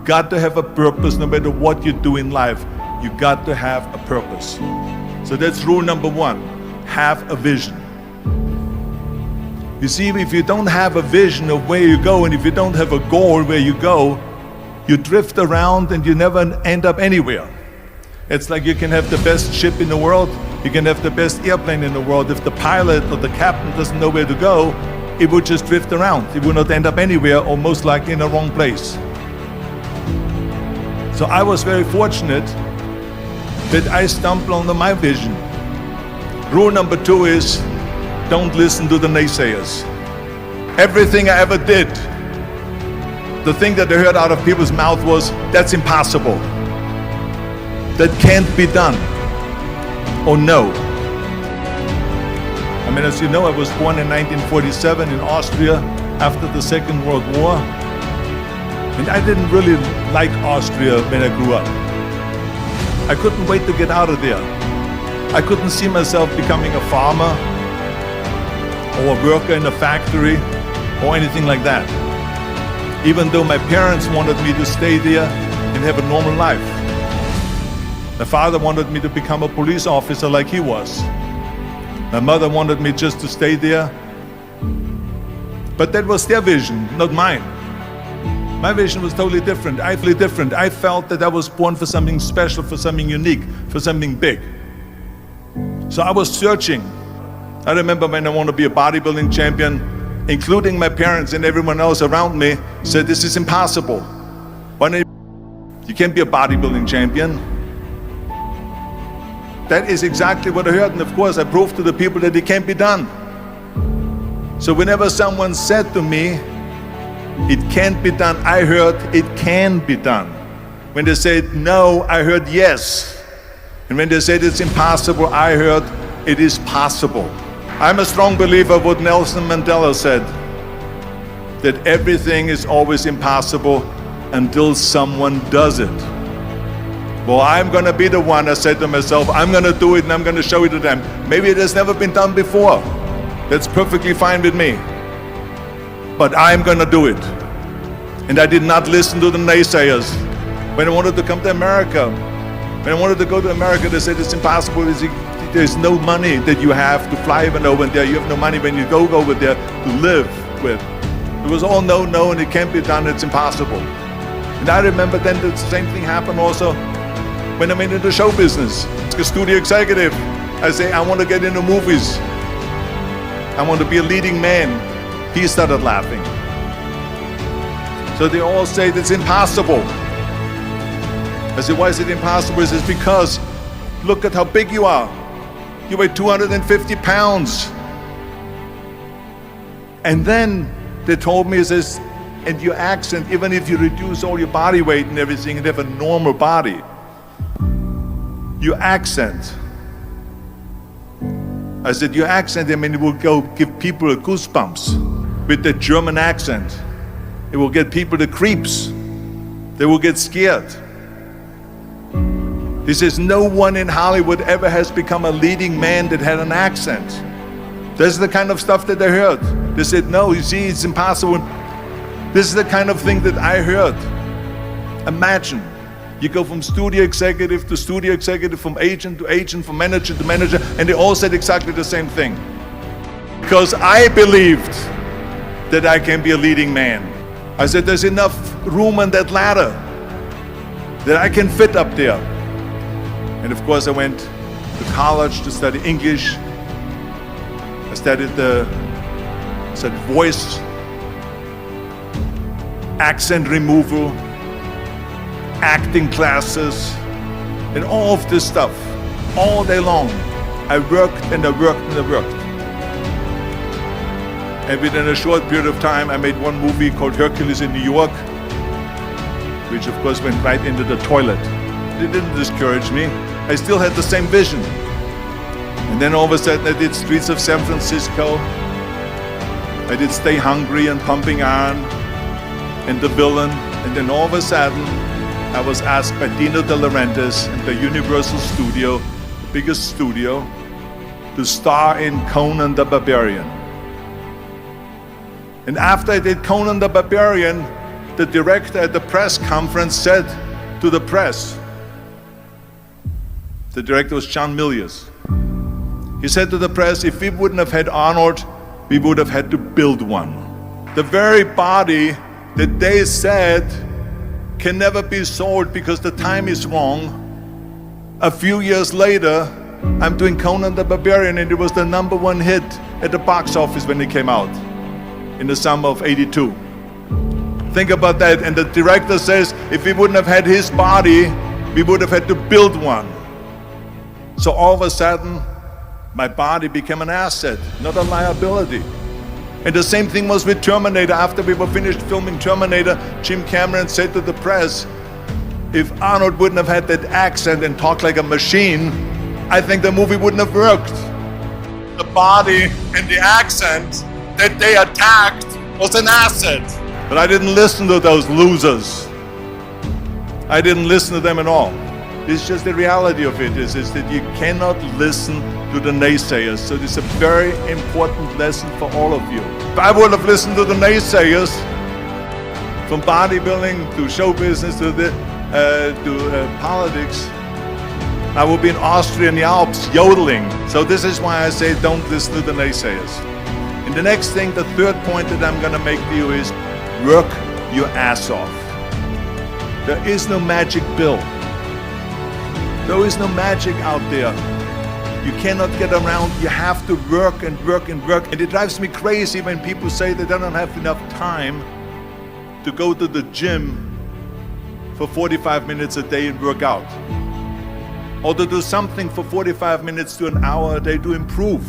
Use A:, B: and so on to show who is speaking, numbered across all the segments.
A: got to have a purpose no matter what you do in life. You got to have a purpose. So that's rule number one, have a vision. You see, if you don't have a vision of where you go, and if you don't have a goal where you go, you drift around and you never end up anywhere. It's like you can have the best ship in the world, you can have the best airplane in the world. If the pilot or the captain doesn't know where to go, it would just drift around. It would not end up anywhere, or most likely in the wrong place. So I was very fortunate that I stumbled onto my vision. Rule number two is, don't listen to the naysayers. Everything I ever did, the thing that I heard out of people's mouth was, that's impossible. That can't be done. Or no. I mean, as you know, I was born in 1947 in Austria after the Second World War. And I didn't really like Austria when I grew up. I couldn't wait to get out of there. I couldn't see myself becoming a farmer or a worker in a factory or anything like that. Even though my parents wanted me to stay there and have a normal life. My father wanted me to become a police officer like he was. My mother wanted me just to stay there. But that was their vision, not mine. My vision was totally different. I felt that I was born for something special, for something unique, for something big. So I was searching. I remember when I wanted to be a bodybuilding champion, including my parents and everyone else around me, said, this is impossible. You can't be a bodybuilding champion. That is exactly what I heard, and of course I proved to the people that it can't be done. So whenever someone said to me, it can't be done, I heard, it can be done. When they said no, I heard yes. And when they said it's impossible, I heard it is possible. I'm a strong believer of what Nelson Mandela said, that everything is always impossible until someone does it. Well, I'm gonna be the one, I said to myself, I'm gonna do it and I'm gonna show it to them. Maybe it has never been done before. That's perfectly fine with me. But I'm gonna do it. And I did not listen to the naysayers. When I wanted to come to America, when I wanted to go to America, they said it's impossible. There's no money that you have to fly even over there. You have no money when you go over there to live with. It was all no, no, and it can't be done, it's impossible. And I remember then the same thing happened also when I went into show business. As a studio executive, I say, I want to get into movies. I want to be a leading man. He started laughing. So they all say it's impossible. I said, why is it impossible? He says, because look at how big you are. You weigh 250 pounds. And then they told me, he says, and your accent, even if you reduce all your body weight and everything and have a normal body, your accent. I said, your accent, I mean, it will go give people goosebumps with the German accent. It will get people the creeps. They will get scared. He says, no one in Hollywood ever has become a leading man that had an accent. This is the kind of stuff that I heard. They said, no, you see, it's impossible. This is the kind of thing that I heard. Imagine, you go from studio executive, from agent to agent, from manager to manager, and they all said exactly the same thing. Because I believed that I can be a leading man. I said, there's enough room on that ladder that I can fit up there. And of course I went to college to study English. I studied voice, accent removal, acting classes, and all of this stuff, all day long. I worked and I worked and I worked. And within a short period of time, I made one movie called Hercules in New York, which of course went right into the toilet. It didn't discourage me. I still had the same vision. And then all of a sudden I did Streets of San Francisco. I did Stay Hungry and Pumping Iron and The Villain. And then all of a sudden I was asked by Dino De Laurentiis and the Universal Studio, the biggest studio, to star in Conan the Barbarian. And after I did Conan the Barbarian, the director at the press conference said to the press, the director was John Milius. He said to the press, if we wouldn't have had Arnold, we would have had to build one. The very body that they said can never be sold because the time is wrong. A few years later, I'm doing Conan the Barbarian, and it was the #1 hit at the box office when it came out in the summer of '82. Think about that. And the director says, if we wouldn't have had his body, we would have had to build one. So all of a sudden, my body became an asset, not a liability. And the same thing was with Terminator. After we were finished filming Terminator, Jim Cameron said to the press, if Arnold wouldn't have had that accent and talked like a machine, I think the movie wouldn't have worked. The body and the accent that they attacked was an asset. But I didn't listen to those losers. I didn't listen to them at all. It's just the reality of it is that you cannot listen to the naysayers. So this is a very important lesson for all of you. If I would have listened to the naysayers, from bodybuilding to show business to politics, I would be in Austria in the Alps yodeling. So this is why I say don't listen to the naysayers. And the next thing, the third point that I'm going to make to you is work your ass off. There is no magic pill. There is no magic out there. You cannot get around. You have to work and work and work. And it drives me crazy when people say they don't have enough time to go to the gym for 45 minutes a day and work out. Or to do something for 45 minutes to an hour a day to improve.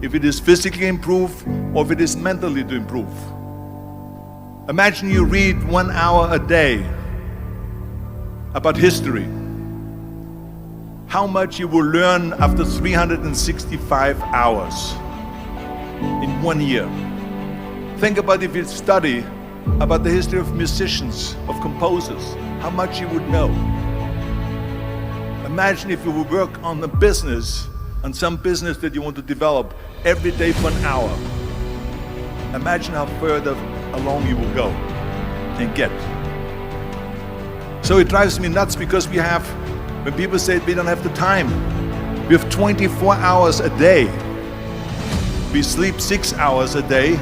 A: If it is physically improve or if it is mentally to improve. Imagine you read 1 hour a day about history. How much you will learn after 365 hours in 1 year. Think about if you study about the history of musicians, of composers, how much you would know. Imagine if you would work on a business, on some business that you want to develop every day for an hour. Imagine how further along you will go and get. So it drives me nuts because when people say we don't have the time, we have 24 hours a day. We sleep 6 hours a day,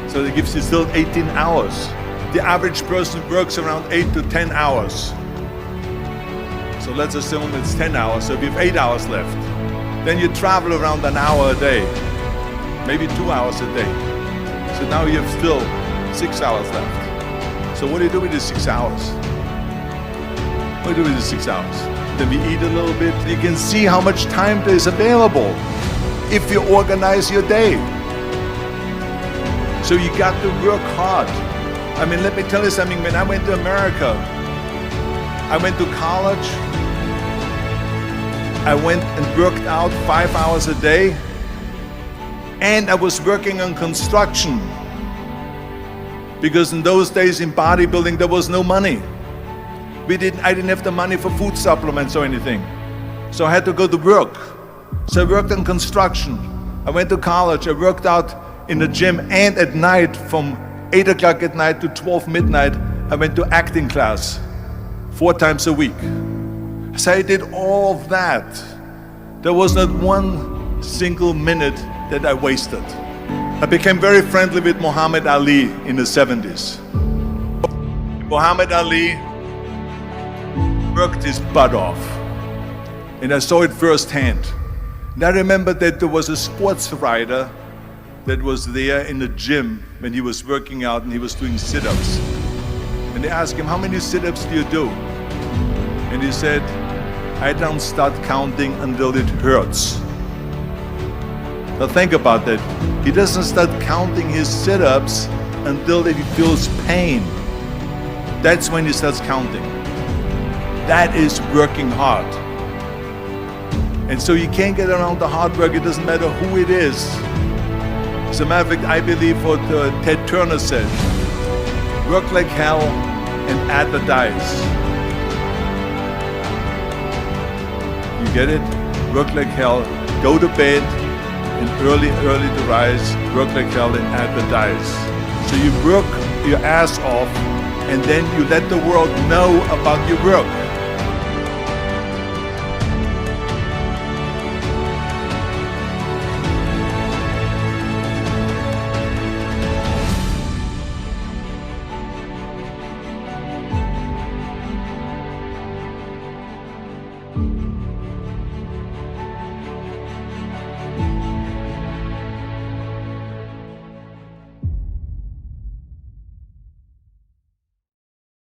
A: so that gives you still 18 hours. The average person works around 8 to 10 hours. So let's assume it's 10 hours, so we have 8 hours left. Then you travel around an hour a day, maybe 2 hours a day. So now you have still 6 hours left. So what do you do with these 6 hours? What do we do with the 6 hours? Then we eat a little bit. You can see how much time there is available if you organize your day. So you got to work hard. I mean, let me tell you something. When I went to America, I went to college. I went and worked out 5 hours a day. And I was working on construction. Because in those days in bodybuilding, there was no money. I didn't have the money for food supplements or anything. So I had to go to work. So I worked on construction. I went to college. I worked out in the gym, and at night from 8 o'clock at night to 12 midnight, I went to acting class 4 times a week. So I did all of that. There was not one single minute that I wasted. I became very friendly with Muhammad Ali in the 70s. Muhammad Ali worked his butt off, and I saw it firsthand. And I remember that there was a sports writer that was there in the gym when he was working out and he was doing sit-ups. And they asked him, how many sit-ups do you do? And he said, I don't start counting until it hurts. Now think about that. He doesn't start counting his sit-ups until he feels pain. That's when he starts counting. That is working hard. And so you can't get around the hard work. It doesn't matter who it is. As a matter of fact, I believe what Ted Turner said, work like hell and advertise. You get it? Work like hell, go to bed, and early to rise, work like hell and advertise. So you work your ass off, and then you let the world know about your work.